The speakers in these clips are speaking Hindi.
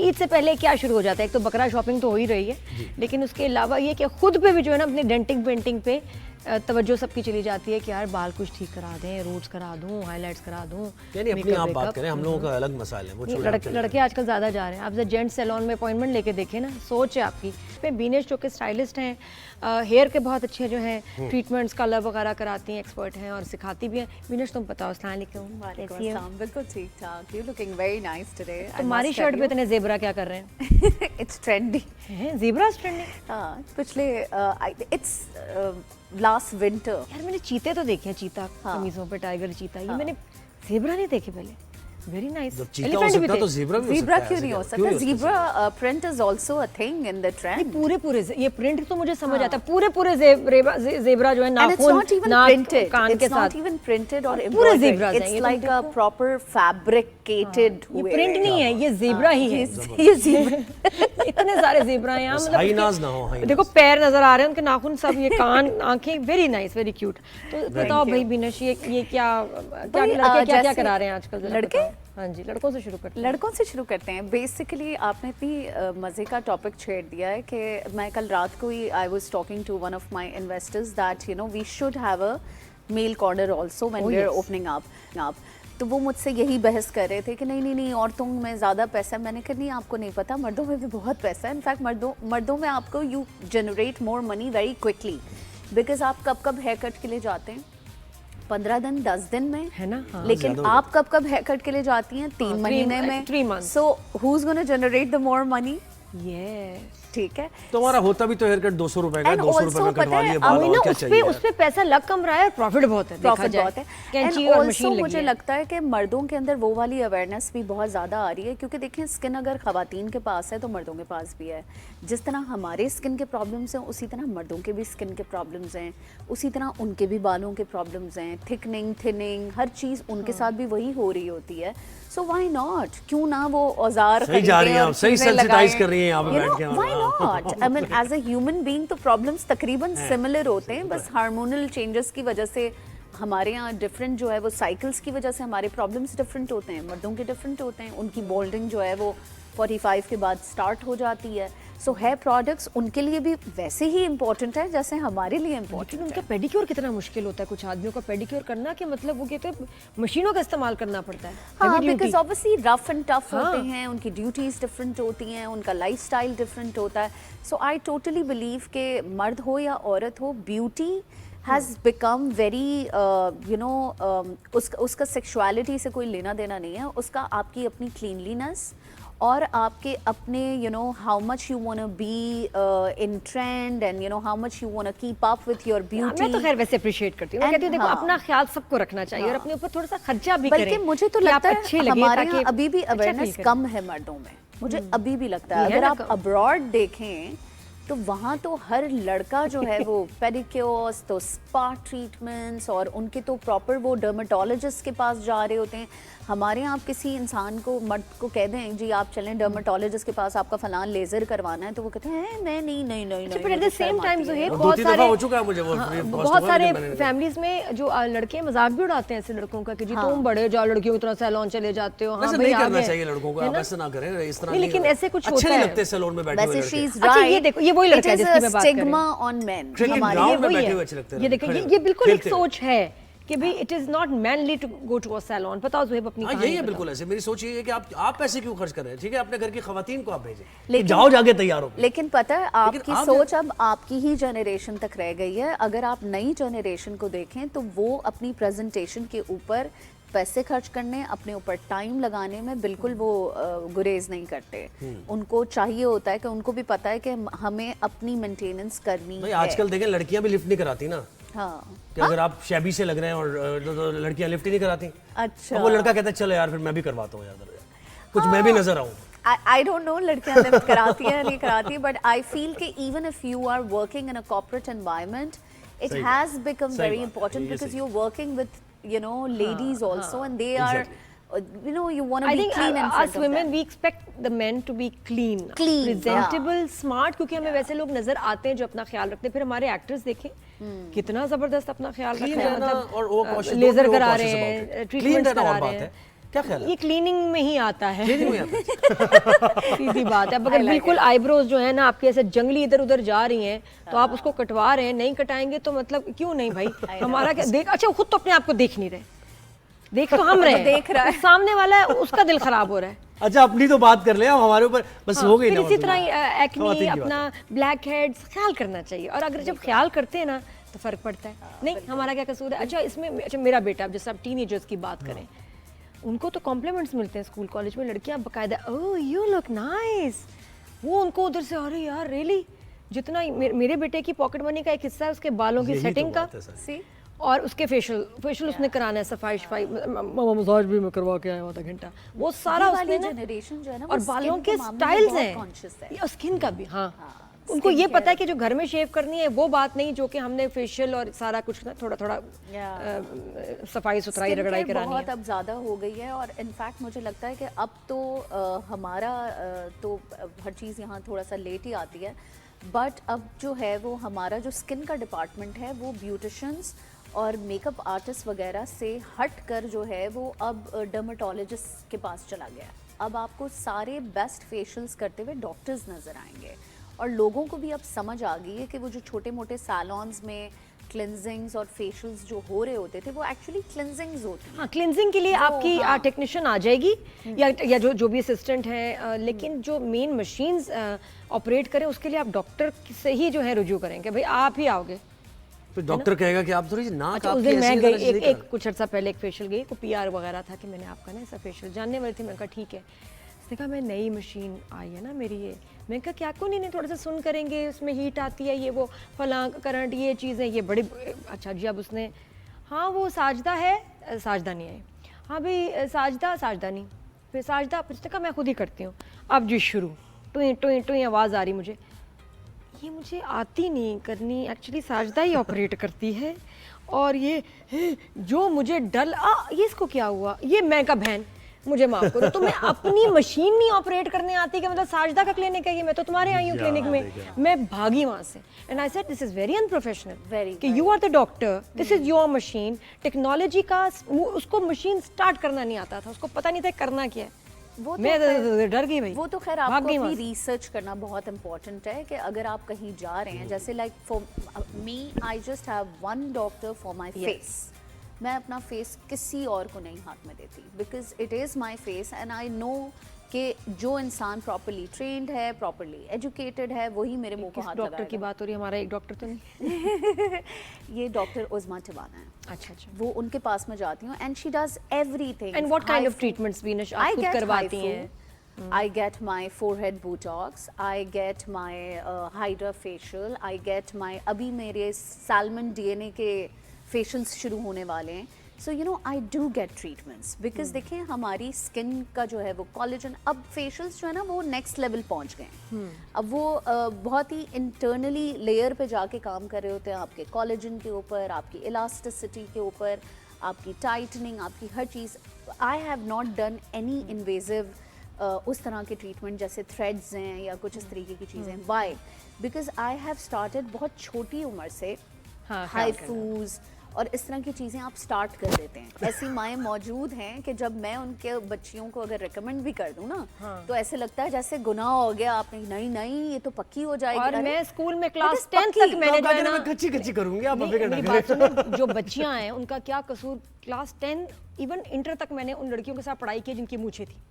ईद से पहले क्या शुरू हो जाता है? एक तो बकरा शॉपिंग तो हो ही रही है, लेकिन उसके अलावा ये कि खुद पे भी जो है ना अपनी डेंटिंग पेंटिंग पे तवज्जो सबकी चली जाती है कि यार बाल कुछ ठीक करा दें, रूट्स करा दूं, हाइलाइट्स करा दूं। यानी अपनी आप बात करें, हम लोगों का अलग मसाइल है वो। लड़के आजकल ज़्यादा जा रहे हैं। आप जब जेंट्स सैलून में अपॉइंटमेंट लेके देखें ना, सोच है आपकी। इसमें बीनेश जो कि स्टाइलिस्ट हैं, हेयर के बहुत अच्छे जो हैं ट्रीटमेंट्स, कलर वगैरह कराती हैं, एक्सपर्ट हैं और सिखाती भी हैं। बीनेश तुम बताओ, अस्सलाम वालेकुम। बिल्कुल ठीक ठाक, you looking very nice today. तुम्हारी शर्ट पे इतने ज़ेबरा क्या कर रहे हैं? इट्स ट्रेंडी हैं ज़ेबरा ट्रेंडिंग? हाँ, पिछले इट्स लास्ट विंटर। यार मैंने चीते तो देखे हैं, चीता कमीजों पे, टाइगर चीता, ये मैंने ज़ेबरा नहीं देखे पहले। Very nice. एलिफेंट भी तो ज़ेबरा भी हो सकता है। क्यों नहीं हो सकता? Zebra print is also a thing in the trend. पूरे ये प्रिंट तो मुझे समझ आता है। पूरे ज़ेबरा जो है नाखून, नाक, कान के साथ। It's not even printed or पूरे embroidered. ज़ेबरा हैं। It's like a proper fabricated ये way. प्रिंट नहीं है, ये ज़ेबरा ही है। ये ज़ेबरा। इतने सारे ज़ेबरा हैं यहाँ, हाई नाज ना हो, हाई देखो पैर नजर आ रहे हैं उनके, नाखून सब, ये कान, आंखें, वेरी नाइस, वेरी क्यूट। तो बताओ भाई बीनश, ये क्या लड़के क्या करा रहे हैं आजकल? लड़के? हाँ जी, लड़कों से शुरू करते हैं। लड़कों से शुरू करते हैं। बेसिकली आपने इतनी मज़े का टॉपिक छेड़ दिया है कि मैं कल रात को ही I was talking to one of my investors that you know we should have a male corner also when we are opening up. तो वो मुझसे यही बहस कर रहे थे कि नहीं औरतों में ज़्यादा पैसा है। मैंने कहा नहीं, आपको नहीं पता, मर्दों में भी बहुत पैसा है। इनफैक्ट मर्दों में आपको you generate more money very quickly, because आप कब हेयर कट के लिए जाते हैं 15 दिन 10 दिन में, है ना? हाँ, लेकिन आप कब हेयर कट के लिए जाती हैं 3 महीने में। 3 months। So who is gonna generate the more money? ठीक है, तो हमारा होता भी तो हेयर कट 200 रुपए का, 200 रुपए में कटवा लिए बाल, और क्या चाहिए? उस पे पैसा लग कम रहा है और प्रॉफिट बहुत है, प्रॉफिट बहुत है। कैंची और मशीन लगी है। मुझे लगता है कि मर्दों के अंदर वो वाली अवेयरनेस भी बहुत ज़्यादा आ रही है, क्योंकि देखें स्किन अगर ख़वातीन के पास है तो मर्दों के पास भी है। जिस तरह हमारे स्किन के प्रॉब्लम्स हैं उसी तरह मर्दों के भी स्किन के प्रॉब्लम्स हैं, उसी तरह उनके भी बालों के प्रॉब्लम्स हैं, थिकनिंग, थिनिंग, हर चीज़ उनके साथ भी वही हो रही होती है। सो व्हाई नॉट, क्यों ना वो औजार सही जा रही हैं आप, सही सेंसिटाइज कर रही हैं यहाँ पे बैठ के। Why not? I mean as a human being तो प्रॉब्लम्स तकरीबन सिमिलर होते हैं, बस हार्मोनल चेंजेस की वजह से हमारे यहाँ डिफरेंट जो है वो साइकिल्स की वजह से हमारे प्रॉब्लम्स डिफरेंट होते हैं, मर्दों के डिफरेंट होते हैं। उनकी बोल्डिंग जो है वो 45 के बाद स्टार्ट हो जाती है। सो हेयर प्रोडक्ट्स उनके लिए भी वैसे ही इंपॉर्टेंट है जैसे हमारे लिए इंपॉर्टेंट है। उनका पेडिक्योर कितना मुश्किल होता है कुछ आदमियों का पेडिक्योर करना, कि मतलब वो कहते हैं मशीनों का इस्तेमाल करना पड़ता है। हाँ, because obviously rough and tough होते हैं, उनकी ड्यूटीज डिफरेंट होती हैं, उनका लाइफस्टाइल डिफरेंट होता है। सो आई टोटली बिलीव के मर्द हो या औरत हो, ब्यूटी हैज़ बिकम वेरी उसका सेक्सुअलिटी से कोई लेना देना नहीं है। उसका आपकी अपनी क्लीनलीनेस और आपके अपने how much you want to be in trend and how much you want to keep up with your beauty. मैं तो खैर वैसे अप्रिशिएट करती हूँ, कहती हूँ देखो अपना ख्याल सबको रखना चाहिए और अपने ऊपर थोड़ा सा खर्चा भी करें। बल्कि मुझे तो लगता है हमारे यहाँ अभी भी अवेयरनेस कम है मर्दों में, मुझे अभी भी लगता है। अगर आप अब्रॉड देखें तो वहाँ तो हर लड़का जो है वो पेडिक्योर्स, तो स्पा ट्रीटमेंट्स, और उनके तो प्रॉपर वो डर्मेटोलॉजिस्ट के पास जा रहे होते हैं। हमारे यहाँ आप किसी इंसान को, मर्द को कह दें जी आप चलें डर्मेटोलॉजिस्ट के पास, आपका फलान लेजर करवाना है, तो वो कहते हैं मैं नहीं। पर एट द सेम टाइम जो है बहुत सारे फैमिलीज में जो लड़के मजाक भी उड़ाते हैं ऐसे लड़कों का कि जी तुम बड़े जाओ, लड़कियों की तरह सैलून चले जाते हो। हाँ, नहीं करना चाहिए लड़कों को, आप ऐसा ना करें, इस तरह। लेकिन ऐसे कुछ अच्छे नहीं लगते सैलून में बैठे हुए लड़के। अच्छा ये देखो, ये वही लड़का है जिसकी मैं बात कर रही हूं। स्टिग्मा ऑन मेन, हमारे ये वही है। ये देखो, ये बिल्कुल एक सोच है कि भाई it is not manly to go to a salon. बताओ ज़ुहैब अपनी कहानी। यही है बिल्कुल ऐसे। मेरी सोच ये है कि आप पैसे क्यों खर्च कर रहे हैं? ठीक है, अपने घर की खवातीन को आप भेजें, जाओ जाके तैयार हो। लेकिन पता है आपकी सोच अब आपकी ही जनरेशन तक रह गई है। अगर आप नई जनरेशन को देखें तो वो अपनी प्रेजेंटेशन के ऊपर पैसे खर्च करने, अपने ऊपर टाइम लगाने में बिल्कुल वो गुरेज नहीं करते। उनको चाहिए होता है कि उनको भी पता है कि हमें अपनी मेंटेनेंस करनी है। आजकल देखें लड़कियां भी लिफ्ट नहीं कराती ना। हाँ, कि अगर आप शैबी से लग रहे हैं और तो लड़कियां लिफ्ट ही नहीं कराती। अच्छा, तो वो लड़का कहता है चलो यार फिर मैं भी करवाता हूँ यार, कुछ मैं भी नजर आऊँ। I don't know लड़कियां लिफ्ट कराती है नहीं कराती, but I feel कि even if you are working in a corporate environment, it has become very important because you're working with ladies also, and they are you want to be clean in front us women we expect the men to be clean, presentable, smart, क्योंकि हमें वैसे लोग नजर आते हैं जो अपना ख्याल रखते हैं। फिर हमारे एक्टर्स देखें कितना जबरदस्त अपना ख्याल रखते हैं, मतलब लेजर करा रहे हैं, ट्रीटमेंट करा रहे हैं। क्या ख्याल है? ये क्लीनिंग में ही आता है। क्लीनिंग में आता है। सीधी बात है। अब अगर बिल्कुल आईब्रोज जो है ना आपकी ऐसे जंगली इधर उधर जा रही हैं तो आप उसको कटवा रहे हैं, नहीं कटाएंगे तो मतलब क्यों नहीं भाई, हमारा क्या देख, अच्छा खुद तो अपने आप को देख नहीं रहे, देख तो हम रहे हैं, देख रहा है, सामने वाला है उसका दिल खराब हो रहा है। अच्छा अपनी तो बात कर ले, हम हमारे ऊपर बस हो गई फिर ना। इसी तरह एक्ने, खवातीन की अपना ब्लैक हेड्स ख्याल करना चाहिए, और अगर जब ख्याल करते हैं ना तो फर्क पड़ता है। नहीं हमारा क्या कसूर है? अच्छा इसमें, अच्छा मेरा बेटा, अब जैसे आप टीनेजर्स की बात करें, उनको तो कॉम्प्लीमेंट्स मिलते हैं स्कूल कॉलेज में, लड़कियां बकायदा ओह यू लुक नाइस, वो उनको उधर से अरे यार रियली, जितना मेरे बेटे की पॉकेट मनी का एक हिस्सा है उसके बालों की सेटिंग का, See? और उसके फेशियल उसने कराना है, सफाई मसाज भी मैं करवा के आया हुआ था घंटा, वो सारा उसने ना, जनरेशन जो है ना, और बालों के स्टाइल्स हैं, और स्किन का भी, हाँ उनको ये पता है कि जो घर में शेव करनी है वो बात नहीं, जो कि हमने फेशियल और सारा कुछ ना थोड़ा थोड़ा सफाई सुथराई रगड़ाई करानी है। बहुत अब ज़्यादा हो गई है, और इनफैक्ट मुझे लगता है कि अब तो हमारा तो हर चीज़ यहाँ थोड़ा सा लेट ही आती है, बट अब जो है वो हमारा जो स्किन का डिपार्टमेंट है वो ब्यूटिशंस और मेकअप आर्टिस्ट वगैरह से हट कर जो है वो अब डर्मेटोलॉजिस्ट के पास चला गया है। अब आपको सारे बेस्ट फेशियल्स करते हुए डॉक्टर्स नज़र आएंगे, और लोगों को भी अब समझ आ गई है कि वो जो छोटे मोटे सैलॉन्स में क्लिनजिंग्स और फेशियल्स जो हो रहे होते थे वो एक्चुअली क्लिनजिंग्स होती हैं। हाँ, क्लिनजिंग के लिए आपकी टेक्नीशियन आ जाएगी या जो भी असिस्टेंट है, लेकिन जो मेन मशीन्स ऑपरेट करें उसके लिए आप डॉक्टर से ही जो है रुजू करें कि भाई आप ही आओगे। तो डॉक्टर कहेगा कि आप थोड़ी नाक अच्छा उस दिन मैं गई एक कुछ अर्सा पहले एक फेशियल गई, को पीआर वगैरह था कि मैंने आपका ना ऐसा फेशियल जानने वाली थी, मैंने कहा ठीक है, उसने कहा मैं नई मशीन आई है ना मेरी ये, मैं कहा क्या को नहीं थोड़ा सा सुन करेंगे, उसमें हीट आती है, ये वो फलां करंट, ये चीज़ें ये बड़ी, अच्छा जी अब उसने, हाँ वो साजदा है, साजदा नहीं आई, हाँ भाई साजदा नहीं, फिर साजदा, फिर उसने कहा मैं खुद ही करती हूँ, अब जी शुरू टुई टुई टुई आवाज़ आ रही मुझे, ये मुझे आती नहीं करनी, एक्चुअली साजदा ही ऑपरेट करती है, और ये जो मुझे ये इसको क्या हुआ, ये मैं का बहन मुझे माफ करो, तो मैं अपनी मशीन नहीं ऑपरेट करने आती कि मतलब साजदा का क्लिनिक है ये, मैं तो तुम्हारे आई हूँ क्लिनिक में, मैं भागी वहाँ से, and I said this is very unprofessional कि you are the doctor, this is your machine, technology का उसको मशीन स्टार्ट करना नहीं आता था, उसको पता नहीं था करना क्या है, वो तो मैं डर गई भाई। वो तो खैर आपको अपनी रिसर्च करना बहुत इंपॉर्टेंट है कि अगर आप कहीं जा रहे हैं, जैसे like for me I just have one doctor for my face, मैं अपना फेस किसी और को नहीं हाथ में देती, because it is my face and I know कि जो इंसान प्रॉपरली ट्रेंड है, प्रॉपरली एजुकेटेड है, वही मेरे मुंह को हाथ लगाएगा। डॉक्टर की बात हो रही है, हमारा एक डॉक्टर तो नहीं ये डॉक्टर उज़मा टिवाना है। अच्छा, वो उनके पास में जाती हूँ and she does everything. And what kind of treatments भी आप खुद करवाती हैं? I get my forehead Botox, I get my Hydra facial, I get my अभी मेरे Salmon DNA के facials शुरू होने वाले हैं, so you know I do get treatments because देखें हमारी skin का जो है वो collagen, अब facials जो है ना वो next level पहुंच गए हैं, अब वो बहुत ही internally layer पे जाके काम कर रहे होते हैं, आपके collagen के ऊपर, आपकी elasticity के ऊपर, आपकी tightening, आपकी हर चीज़। I have not done any invasive उस तरह के ट्रीटमेंट जैसे थ्रेड्स हैं या कुछ इस तरीके की चीज़ें। Why? Because I have started बहुत छोटी उम्र से हाइफूज और इस तरह की चीज़ें आप स्टार्ट कर देते हैं। ऐसी माएँ मौजूद हैं कि जब मैं उनके बच्चियों को अगर रिकमेंड भी कर दूँ ना, तो ऐसे लगता है जैसे गुनाह हो गया, आपने नहीं नहीं ये तो पक्की हो जाएगी। और मैं स्कूल में क्लास 10 तक मैंने जो है ना कच्ची करूंगी, आप मेरी बात सुनो, जो बच्चियां हैं उनका क्या कसूर, क्लास 10 इवन इंटर तक मैंने उन लड़कियों के साथ पढ़ाई की जिनकी मूछें थी,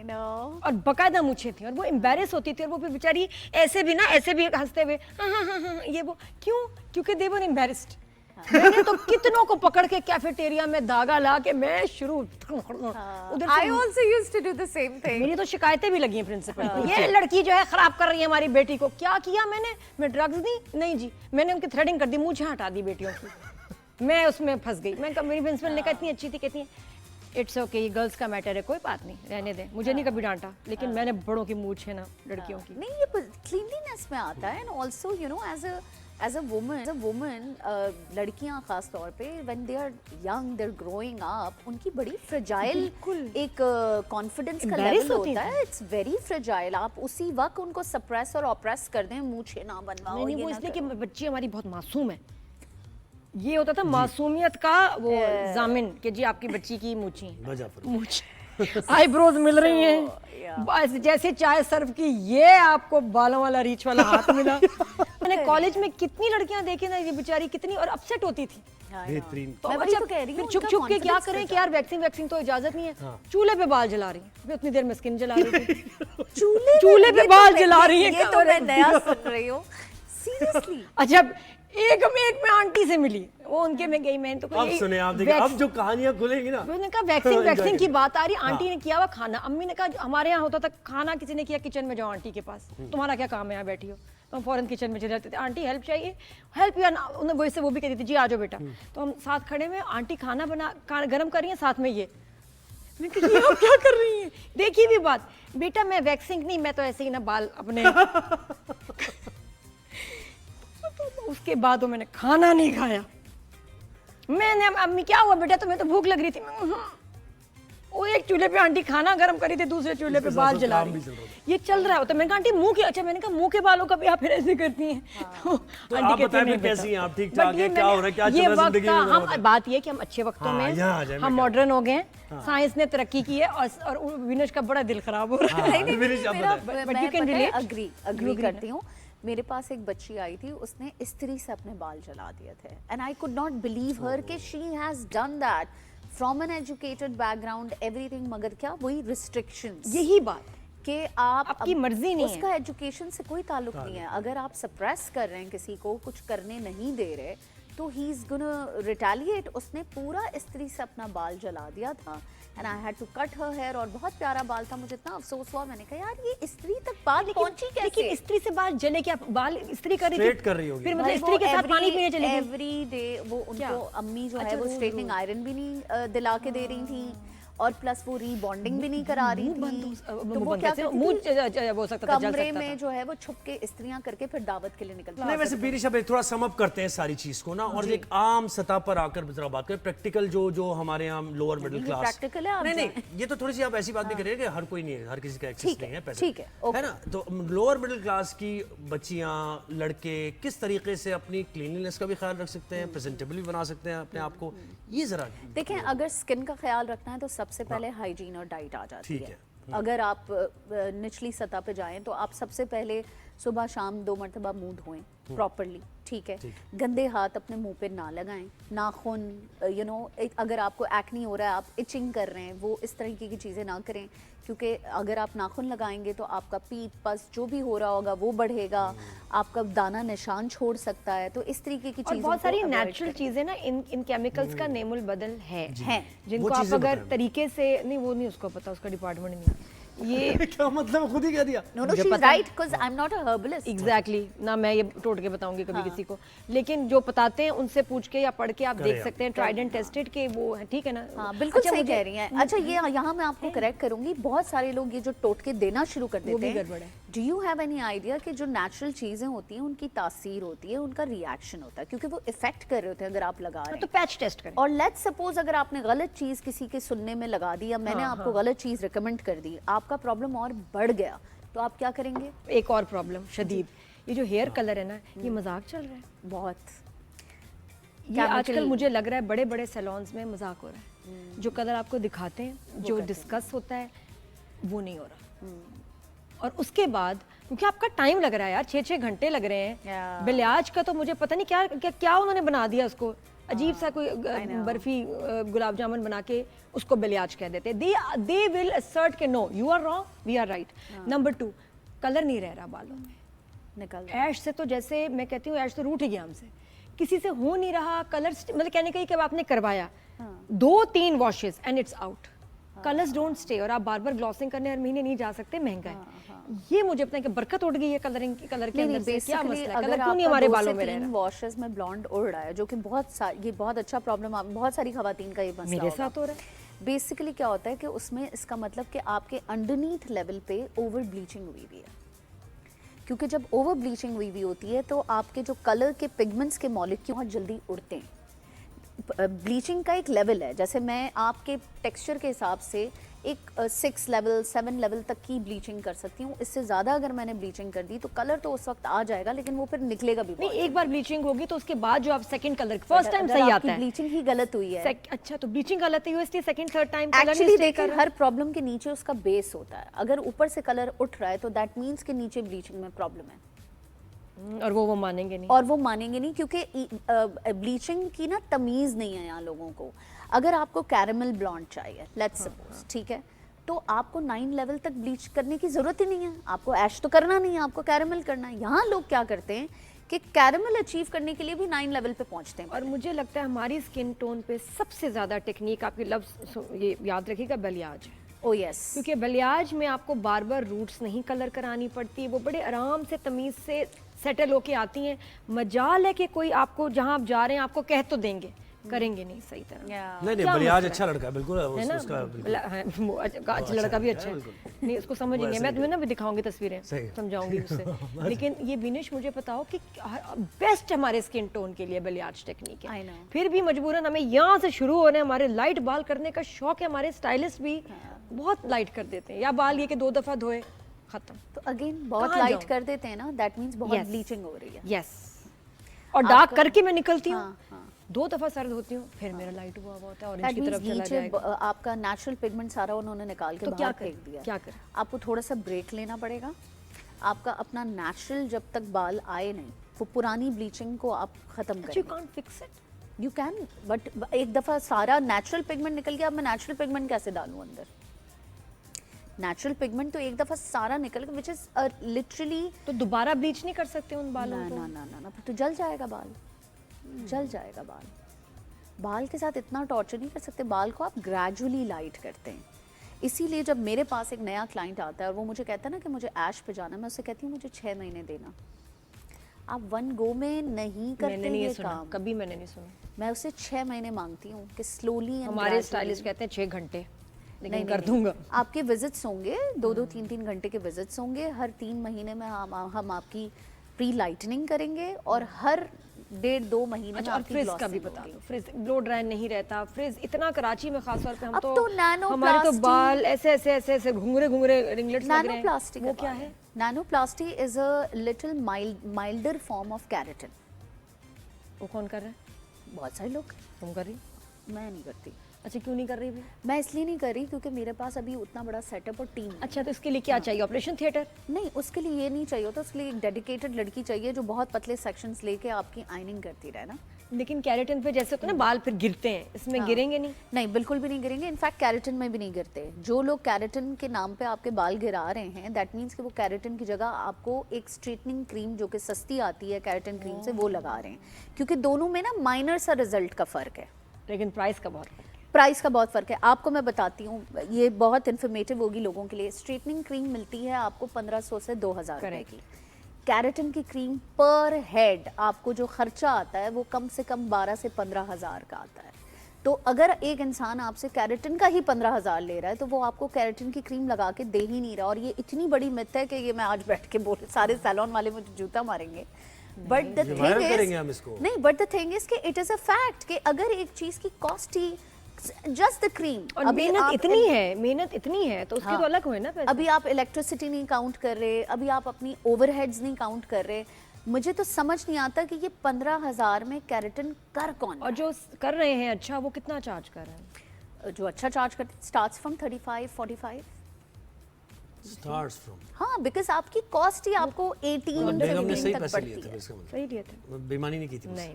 और बकायदा मूछें थी, और वो एम्बैरेस होती थी, और वो फिर बेचारी ऐसे भी ना ऐसे भी हंसते हुए हाँ, ये वो क्यों, क्योंकि दे वर एम्बैरेस्ड। मैंने तो कितनों को पकड़ के कैफेटेरिया में धागा ला के मैं शुरू उधर I also used to do the same thing. मेरी तो शिकायतें भी लगी हैं प्रिंसिपल को, ये लड़की जो है खराब कर रही है हमारी बेटी को। क्या किया मैंने? मैं ड्रग्स दी? नहीं जी, मैंने उनकी थ्रेडिंग कर दी, मूछें हटा दी बेटियों की। मैं उसमें फंस गई। मैं मेरी प्रिंसिपल ने कहा इतनी अच्छी थी, कहती है इट्स ओके, ये गर्ल्स का मैटर है, कोई बात नहीं, रहने दे। मुझे नहीं कभी डांटा, लेकिन मैंने बड़ों की मूछ है ना लड़कियों की। नहीं, ये क्लीनलीनेस में आता है, and also you know as a woman लड़कियां खास तौर पे when they are young, they are growing up, उनकी बड़ी फ्रेजाइल एक कॉन्फिडेंस का लेवल होता है, इट्स वेरी फ्रेजाइल। आप उसी वक्त उनको सप्रेस और ऑप्रेस कर दें, मूछें ना बनवाओ। नहीं, वो इसलिए कि बच्ची हमारी बहुत मासूम है, ये होता था मासूमियत का वो जामिन कि जी आपकी बच्ची की मूछी मूछ आईब्रोज मिल रही हैं, बस जैसे चाय सर्व की ये आपको बालों वाला रीच वाला हाथ मिला। मैंने कॉलेज में कितनी लड़कियां देखी ना, ये बेचारी कितनी और अपसेट होती थी। बेहतरीन। तो मैं वही अच्छा तो कह रही फिर हूँ, छुप उनका छुप के क्या confidence करें कैसा? कि यार वैक्सिंग तो इजाजत नहीं है, चूल्हे पे बाल जला रही है, उतनी देर में स्किन जला रही थी। चूल्हे पे बाल जला रही है। ये तो मैं नया सुन रही हूँ सीरियसली। अच्छा एक में आंटी से मिली, वो उनके में गई, मैंने तो अब सुने आप देखिए, अब जो कहानियां खुलेंगी ना, मैंने कहा वैक्सिंग की बात आ रही, आंटी ने किया हुआ खाना, अम्मी ने कहा हमारे यहाँ होता था खाना किसी ने किया किचन में जाओ आंटी के पास, तुम्हारा क्या काम है यहाँ बैठी हो। तो हम फौरन किचन में चले जाते थे, आंटी हेल्प चाहिए, हेल्प या उन्हें वही से वो भी कहती थी जी आ जाओ बेटा। तो हम साथ खड़े में, आंटी खाना गर्म कर रही है, साथ में ये मैं कही आप क्या कर रही हैं। देखिए भी बात, बेटा मैं वैक्सिंग नहीं, मैं तो ऐसे ही ना बाल अपने उसके बाद मैंने खाना नहीं खाया। मैंने अम्मी क्या हुआ बेटा, तुम्हें तो भूख लग रही थी। वो एक चूल्हे पे आंटी खाना गर्म करी थी, दूसरे चूल्हे पे बाल जला रही, ये चल रहा होता। मैंने कहा आंटी मुंह के, अच्छा मैंने कहा मुंह के बालों का भी आप फिर ऐसे करती हैं। तो आप बताएं फिर कैसी हैं आप, ठीक ठाक है, क्या हो रहा है, क्या चल ये रहा है जिंदगी में? हम बात ये कि हम अच्छे वक्तों में हम मॉडर्न हो गए हैं, साइंस ने तरक्की की है और विनोश का बड़ा दिल खराब हो रहा है। मैं अग्री करती हूँ। मेरे पास एक बच्ची आई थी, उसने इस्त्री से अपने बाल जला दिए थे, and I could not believe her कि she has done that from an educated background everything, मगर क्या वही रिस्ट्रिक्शंस, यही बात कि आप आपकी मर्जी नहीं है, उसका एजुकेशन से कोई ताल्लुक नहीं है। अगर आप सप्रेस कर रहे हैं किसी को, कुछ करने नहीं दे रहे, तो ही इज गोना रिटेलिएट। उसने पूरा इस्त्री से अपना बाल जला दिया था, and I had to cut her hair, और बहुत प्यारा बाल था, मुझे इतना अफसोस हुआ। मैंने कहा यार ये इस्त्री तक बाल पहुंची कैसे? लेकिन इस्त्री से बाल जले, क्या बाल इस्त्री कर रही थी, स्ट्रेट कर रही होगी, फिर मतलब इस्त्री के साथ पानी पीने चली गई एवरी डे। वो उनको अम्मी जो है वो स्ट्रेटनिंग आयरन भी नहीं दिला के दे रही थी, और प्लस वो रीबॉन्डिंग भी नहीं करा रही थी। तो वो क्या करती थी, कमरे में जो है वो छुप के इस्त्रियां करके फिर दावत के लिए निकलती। नहीं वैसे बीरिशा भाई थोड़ा सम अप करते हैं सारी चीज को ना, और एक आम सतह पर आकर जरा बात करें, प्रैक्टिकल जो हमारे यहाँ लोअर मिडिल क्लास, प्रैक्टिकल है। नहीं ये तो थोड़ी सी आप ऐसी बात नहीं करिए कि हर कोई नहीं है, हर किसी का एक्सेस नहीं है पैसे, ठीक है ना। तो लोअर मिडिल क्लास की बच्चियां लड़के किस तरीके से अपनी क्लीनलीनेस का भी ख्याल रख सकते हैं, प्रेजेंटेबल भी बना सकते हैं अपने आप को, ये जरा देखें। अगर स्किन का ख्याल रखना है तो सबसे पहले हाइजीन और डाइट आ जाती है। अगर आप निचली सतह पे जाएं तो आप सबसे पहले सुबह शाम 2 मरतबा मुंह धोएं प्रॉपरली, ठीक है। गंदे हाथ अपने मुंह पे ना लगाएं, नाखून अगर आपको एक्नी हो रहा है, आप इचिंग कर रहे हैं, वो इस तरीके की चीज़ें ना करें, क्योंकि अगर आप नाखून लगाएंगे तो आपका पीप पस जो भी हो रहा होगा वो बढ़ेगा, आपका दाना निशान छोड़ सकता है। तो इस तरीके की चीज़ें, बहुत सारी नेचुरल चीजें ना इन केमिकल्स का नेमुल बदल है जिनको आप अगर तरीके से नहीं, वो नहीं उसको पता, उसका डिपार्टमेंट नहीं ये क्या मतलब, खुद ही कह दिया। No she is right, because I am not a herbalist. Exactly ना, मैं ये टोट के बताऊंगी कभी किसी को, लेकिन जो बताते हैं उनसे पूछ के या पढ़ के आप देख सकते हैं, ट्राइड एंड टेस्टेड के वो है, ठीक है ना। हाँ बिल्कुल सही कह रही हैं। अच्छा ये यहाँ मैं आपको करेक्ट करूंगी, बहुत सारे लोग ये जो टोटके देना शुरू कर देते हैं, do you have any idea कि जो नेचुरल चीजें होती हैं उनकी तासीर होती है, उनका रिएक्शन होता है, क्योंकि वो इफेक्ट कर रहे होते हैं अगर आप लगा रहे हैं। तो पैच टेस्ट करें, और लेट्स सपोज अगर आपने गलत चीज किसी के सुनने में लगा दी, या मैंने आपको गलत चीज रिकमेंड कर दी, आपका प्रॉब्लम और बढ़ गया, तो आप क्या करेंगे? एक और प्रॉब्लम शदीद, ये जो हेयर कलर है ना, ये मजाक चल रहा है बहुत। ये आजकल मुझे लग रहा है बड़े बड़े सैलून्स में मजाक हो रहा है। जो कलर आपको दिखाते हैं, जो डिस्कस होता है, वो नहीं हो रहा। और उसके बाद क्योंकि आपका टाइम लग रहा है यार, 6-6 घंटे लग रहे हैं। बिलियाज का तो मुझे पता नहीं क्या उन्होंने बना दिया उसको, अजीब सा कोई बर्फी गुलाब जामुन बना के उसको बिलियाज कह देते। दे विल असर्ट के no you are wrong, we are right. Number 2, colour नहीं रह रहा बालों में, निकल ऐश से तो जैसे मैं कहती हूँ ऐश तो रूठ ही गया हमसे, किसी से हो नहीं रहा कलर, मतलब कहने का कि आपने करवाया 2-3 washes and it's out, colours don't stay, और आप बार बार ग्लॉसिंग करने हर महीने नहीं जा सकते, महंगा है। ये मुझे पता है कि बरकत उड़ गई है कलरिंग की, कलर के अंदर से क्या मसला है, कलर क्यों नहीं हमारे बालों में रह रहा है? वॉशेस में ब्लॉन्ड उड़ रहा है, जो कि ये बहुत अच्छा प्रॉब्लम है, बहुत सारी खवातीन का ये मसला मेरे साथ हो रहा है। बेसिकली क्या होता है कि उसमें इसका मतलब कि आपके अंडरनीथ लेवल पे ओवर ब्लीचिंग हुई हुई है, क्योंकि जब ओवर ब्लीचिंग हुई हुई होती है तो आपके जो कलर के पिगमेंट्स के मॉलिक्यूल बहुत जल्दी उड़ते हैं। ब्लीचिंग का एक लेवल है, जैसे मैं आपके टेक्सचर के हिसाब से एक 6 लेवल 7 लेवल तक की ब्लीचिंग कर सकती हूँ। इससे ज़्यादा अगर मैंने ब्लीचिंग कर दी तो कलर तो उस वक्त आ जाएगा, लेकिन वो फिर निकलेगा भी नहीं, एक बार ब्लीचिंग होगी तो उसके बाद जो आप सेकंड कलर फर्स्ट टाइम सही आता है, ब्लीचिंग ही गलत हुई है। अच्छा, तो ब्लीचिंग गलत हुई इसलिए second third time colour actually देखिए, हर प्रॉब्लम के नीचे उसका बेस होता है। अगर ऊपर से कलर उठ रहा है तो दैट मीन्स कि नीचे ब्लीचिंग में प्रॉब्लम है, और वो मानेंगे नहीं। और वो मानेंगे नहीं, क्योंकि ब्लीचिंग की ना तमीज़ नहीं है यहाँ लोगों को। अगर आपको कैरेमल ब्लॉन्ड चाहिए, लेट्स सपोज, ठीक है, तो आपको 9 लेवल तक ब्लीच करने की ज़रूरत ही नहीं है। आपको ऐश तो करना नहीं है, आपको कैरेमल करना है। यहाँ लोग क्या करते हैं कि कैरेमल अचीव करने के लिए भी 9 लेवल पे पहुँचते हैं। और मुझे लगता है हमारी स्किन टोन पे सबसे ज़्यादा टेक्निक, आपकी लफ्ज़ ये याद रखिएगा, बलियाज है। ओ यस, क्योंकि बलियाज में आपको बार बार रूट्स नहीं कलर करानी पड़ती, वो बड़े आराम से तमीज़ से सेटल होके आती हैं। मजाल है कि कोई आपको जहाँ आप जा रहे हैं आपको कह तो देंगे, करेंगे नहीं सही तरह। नहीं नहीं, बलियाज अच्छा लड़का है, बिल्कुल है ना, उसका अच्छा लड़का भी अच्छा है, नहीं उसको समझेंगे। मैं तुम्हें ना भी दिखाऊंगी तस्वीरें, समझाऊंगी उससे। लेकिन ये बिनिश, मुझे बताओ कि बेस्ट हमारे स्किन टोन के लिए बलियाज टेक्निक है। फिर भी मजबूरन हमें यहाँ से शुरू हो रहे हैं। हमारे लाइट बाल करने का शौक है, हमारे स्टाइलिस्ट भी बहुत लाइट कर देते हैं, या बाल ये कि 2 दफा धोए खत्म। तो अगेन बहुत लाइट कर देते हैं ना, दैट मींस बहुत ब्लीचिंग हो रही है। यस, और डार्क करके मैं निकलती हूँ, 2 दफा सर्द होती हूँ, फिर मेरा लाइट हुआ होता है, ऑरेंज की तरफ चला जाएगा। आपका नेचुरल पिगमेंट सारा उन्होंने निकाल के बाहर फेंक दिया। क्या करें? आपको थोड़ा सा ब्रेक लेना पड़ेगा। आपका अपना नेचुरल जब तक बाल आए नहीं, वो पुरानी ब्लीचिंग को आप खत्म करें। You can't fix it, you can, but एक दफा सारा नेचुरल पिगमेंट निकल गया, अब मैं नेचुरल पिगमेंट कैसे डालूं अंदर? नेचुरल पिगमेंट तो एक दफा सारा निकल गया, विच इज लिटरली। तो दोबारा ब्लीच नहीं कर सकते उन बालों को? ना ना ना ना, तो जल जाएगा बाल, जल जाएगा बाल। बाल के साथ इतना टॉर्चर नहीं कर सकते। बाल को आप ग्रेजुअली लाइट करते हैं। इसीलिए जब मेरे पास एक नया क्लाइंट आता है और वो मुझे कहता है ना कि मुझे ऐश पे जाना है, मैं उससे कहती हूँ मुझे 6 महीने देना। आप 1 गो में नहीं करते ये काम। कभी मैंने नहीं सुना। मैं उससे 6 महीने मांगती हूँ कि स्लोली। हमारे स्टाइलिस्ट कहते हैं 6 घंटे, लेकिन कर दूंगा। आपके विजिट्स होंगे 2-2 3-3 घंटे के विजिट्स होंगे। हर 3 महीने में हम आपकी प्री लाइटनिंग करेंगे, और हर 1.5-2 महीने में आपकी फ्रिज का भी बता दो। फ्रिज ब्लो ड्राई नहीं रहता। फ्रिज इतना कराची में खास तौर पे हम अब तो हमारे तो बाल ऐसे ऐसे ऐसे ऐसे घुंघरे घुंघरे रिंगलेट्स लग रहे हैं। नैनोप्लास्टी वो क्या है? Nanoplasty is a little milder form of keratin. वो कौन कर रहा है? बहुत सारे लोग। तुम कर रही? मैं नहीं करती। अच्छा, क्यों नहीं कर रही भी? मैं इसलिए नहीं कर रही क्योंकि मेरे पास अभी उतना बड़ा सेटअप और टीम। अच्छा, तो इसके लिए क्या चाहिए? Operation theatre? नहीं, उसके लिए ये नहीं चाहिए होता। उसके लिए एक डेडिकेटेड लड़की चाहिए जो बहुत पतले सेक्शंस लेके आपकी आइनिंग करती रहे ना। लेकिन केराटिन पे जैसे होता है ना बाल फिर गिरते हैं, इसमें गिरेंगे नहीं? नहीं, बिल्कुल भी नहीं गिरेंगे। इनफैक्ट केराटिन में भी नहीं गिरते। जो लोग केराटिन के नाम पे आपके बाल गिरा रहे हैं, दैट मीन्स कि वो केराटिन की जगह आपको एक स्ट्रेटनिंग क्रीम जो कि सस्ती आती है केराटिन क्रीम से, वो लगा रहे हैं। क्योंकि दोनों में ना माइनर सा रिजल्ट का फ़र्क है, लेकिन प्राइस का बहुत फर्क है। प्राइस का बहुत फ़र्क है। आपको मैं बताती हूँ, ये बहुत इन्फॉर्मेटिव होगी लोगों के लिए। स्ट्रेटनिंग क्रीम मिलती है आपको 1500 से 2000 रुपए की। केराटिन की क्रीम पर हेड आपको जो खर्चा आता है वो कम से कम 12 से 15 हज़ार का आता है। तो अगर एक इंसान आपसे केराटिन का ही 15 हज़ार ले रहा है तो वो आपको केराटिन की क्रीम लगा के दे ही नहीं रहा। और ये इतनी बड़ी मिथ है कि ये मैं आज बैठ के बोल, सारे सैलून वाले मुझे जूता मारेंगे। बट द थिंग इज कि इट इज अ फैक्ट कि अगर एक चीज की cost he just the cream, और मेहनत इतनी है तो उसके तो अलग हुए ना पैसे। अभी आप इलेक्ट्रिसिटी नहीं काउंट कर रहे, अभी आप अपनी ओवरहेड्स नहीं काउंट कर रहे। मुझे तो समझ नहीं आता कि ये 15,000 में केराटिन कर कौन। और जो कर रहे हैं अच्छा, वो कितना चार्ज कर रहे हैं? जो अच्छा चार्ज करते स्टार्ट्स फ्रॉम 35-45 स्टार्ट्स फ्रॉम। हाँ, बिकॉज आपकी कॉस्ट ही आपको 18-15 तक पड़ती है। सही लिए थे, बेईमानी नहीं की थी। नहीं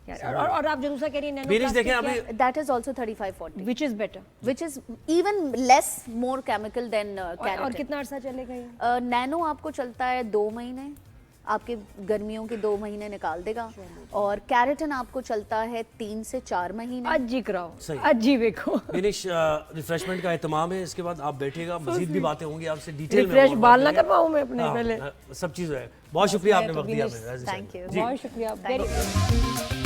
यार। और आप जो दूसरा कह रही हैं नैनो देखें अभी, that is also 35-40 which is better, which is even less more chemical than keratin। और कितना अर्सा चलेगा ये? नैनो आपको चलता है 2 महीने, आपके गर्मियों के 2 महीने निकाल देगा। और केराटिन आपको चलता है 3 से 4 महीने। आज जी कराओ, आज जी देखो। फिनिश रिफ्रेशमेंट का एहतमाम है, इसके बाद आप बैठिएगा, मजीद भी बातें होंगी आपसे डिटेल में। रिफ्रेश बाल ना करवाऊं मैं अपने पहले, सब चीज़ है। बहुत शुक्रिया आपने वक्त दिया हमें। थैंक यू, बहुत शुक्रिया।